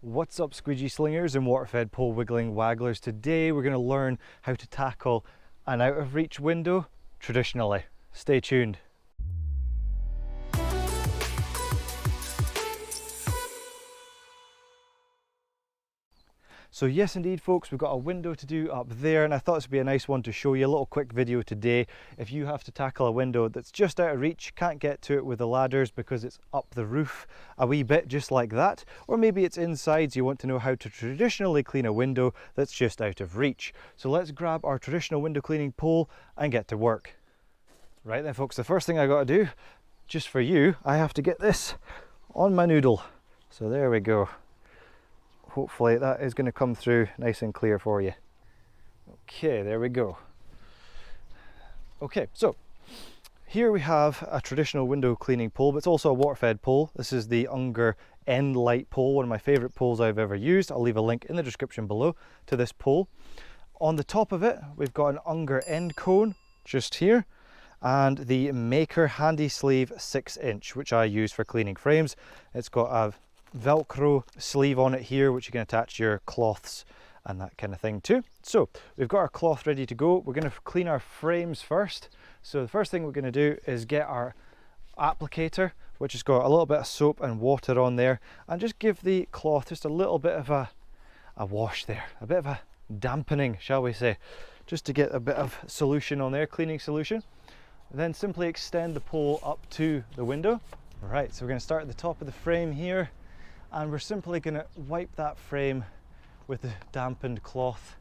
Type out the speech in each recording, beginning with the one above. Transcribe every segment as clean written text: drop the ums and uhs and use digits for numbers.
What's up, squeegee slingers and water-fed pole wiggling wagglers? Today we're going to learn how to tackle an out of reach window traditionally. Stay tuned. So yes indeed folks, we've got a window to do up there, and I thought this would be a nice one to show you. A little quick video today. If you have to tackle a window that's just out of reach, can't get to it with the ladders because it's up the roof a wee bit just like that, or maybe it's inside, so you want to know how to traditionally clean a window that's just out of reach. So let's grab our traditional window cleaning pole and get to work. Right then folks, the first thing I got to do, just for you, I have to get this on my noodle. So there we go. Hopefully that is going to come through nice and clear for you. Okay, there we go. Okay, so here we have a traditional window cleaning pole, but it's also a water-fed pole. This is the Unger End Light pole, one of my favourite poles I've ever used. I'll leave a link in the description below to this pole. On the top of it, we've got an Unger End Cone just here, and the Maker Handy Sleeve 6-inch, which I use for cleaning frames. It's got a Velcro sleeve on it here, which you can attach your cloths and that kind of thing too. So we've got our cloth ready to go. We're going to clean our frames first. So the first thing we're going to do is get our applicator, which has got a little bit of soap and water on there, and just give the cloth just a little bit of a wash there, a bit of a dampening, shall we say, just to get a bit of solution on there, cleaning solution. Then simply extend the pole up to the window. Right, so we're going to start at the top of the frame here, and we're simply going to wipe that frame with the dampened cloth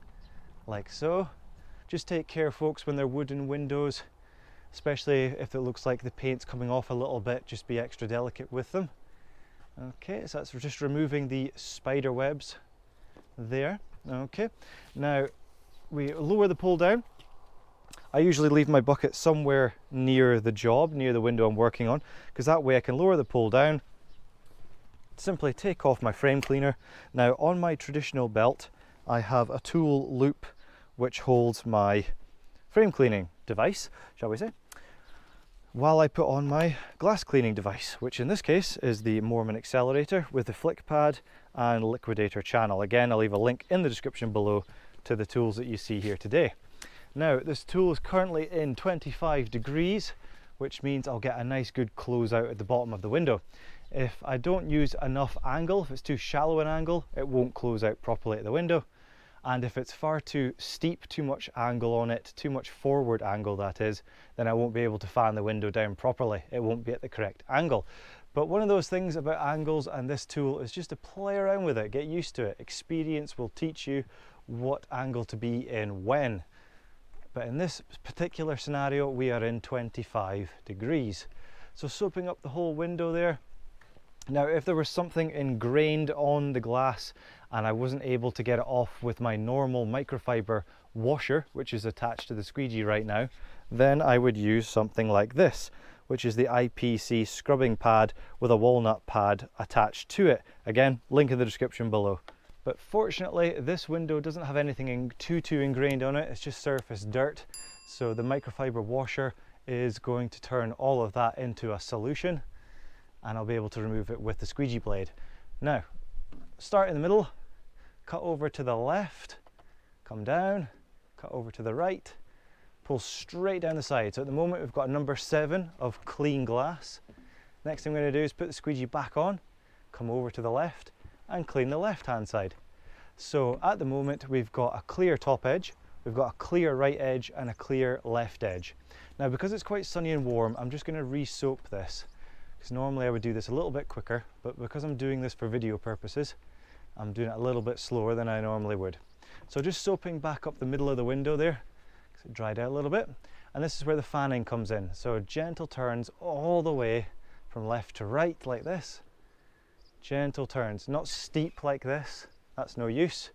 like so. Just take care folks, when they're wooden windows, especially if it looks like the paint's coming off a little bit, just be extra delicate with them. Okay, so that's just removing the spider webs there. Okay, now we lower the pole down. I usually leave my bucket somewhere near the job, near the window I'm working on, because that way I can lower the pole down, simply take off my frame cleaner. Now on my traditional belt I have a tool loop which holds my frame cleaning device, shall we say, while I put on my glass cleaning device, which in this case is the Mormon Accelerator with the flick pad and liquidator channel. Again, I'll leave a link in the description below to the tools that you see here today. Now this tool is currently in 25 degrees, which means I'll get a nice good close out at the bottom of the window. If I don't use enough angle, if it's too shallow an angle, it won't close out properly at the window. And if it's far too steep, too much angle on it, too much forward angle that is, then I won't be able to fan the window down properly. It won't be at the correct angle. But one of those things about angles and this tool is just to play around with it, get used to it. Experience will teach you what angle to be in when. But in this particular scenario, we are in 25 degrees. So soaping up the whole window there. Now, if there was something ingrained on the glass and I wasn't able to get it off with my normal microfiber washer, which is attached to the squeegee right now, then I would use something like this, which is the IPC scrubbing pad with a walnut pad attached to it. Again, link in the description below. But fortunately, this window doesn't have anything too ingrained on it. It's just surface dirt. So the microfiber washer is going to turn all of that into a solution, and I'll be able to remove it with the squeegee blade. Now, start in the middle, cut over to the left, come down, cut over to the right, pull straight down the side. So at the moment we've got a number 7 of clean glass. Next thing I'm going to do is put the squeegee back on, come over to the left and clean the left hand side. So at the moment we've got a clear top edge, we've got a clear right edge and a clear left edge. Now because it's quite sunny and warm, I'm just going to re-soap this, because normally I would do this a little bit quicker, but because I'm doing this for video purposes, I'm doing it a little bit slower than I normally would. So just soaping back up the middle of the window there, because it dried out a little bit, and this is where the fanning comes in. So gentle turns all the way from left to right like this. Gentle turns, not steep like this, that's no use.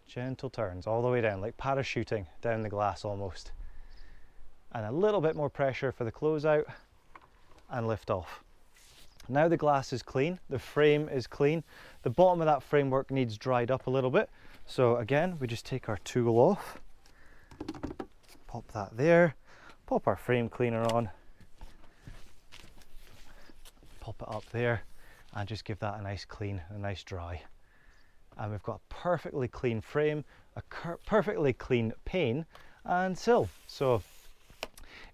Gentle turns all the way down, like parachuting down the glass almost. And a little bit more pressure for the closeout, and lift off. Now the glass is clean, the frame is clean, the bottom of that framework needs dried up a little bit. So again, we just take our tool off, pop that there, pop our frame cleaner on, pop it up there, and just give that a nice clean, a nice dry. and we've got a perfectly clean frame, a perfectly clean pane and sill. So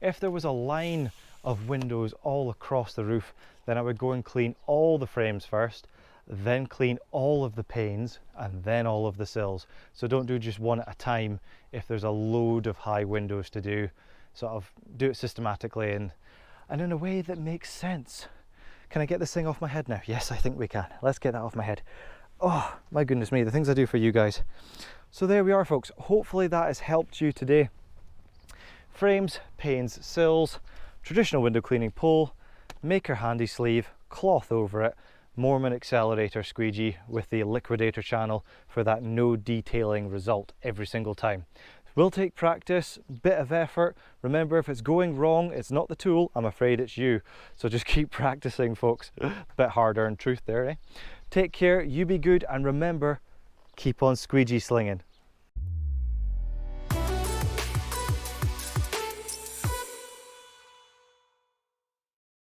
if there was a line of windows all across the roof, then I would go and clean all the frames first, then clean all of the panes and then all of the sills. So don't do just one at a time if there's a load of high windows to do. Sort of do it systematically and in a way that makes sense. Can I get this thing off my head now? Yes, I think we can. Let's get that off my head. Oh my goodness me, the things I do for you guys. So there we are, folks. Hopefully that has helped you today. Frames, panes, sills, traditional window cleaning pole, maker handy sleeve, cloth over it, Mormon accelerator squeegee with the liquidator channel for that no detailing result every single time. Will take practice, bit of effort. Remember, if it's going wrong, it's not the tool, I'm afraid it's you. So just keep practicing, folks. Bit harder in truth there, eh? Take care, you be good, and remember, keep on squeegee slinging.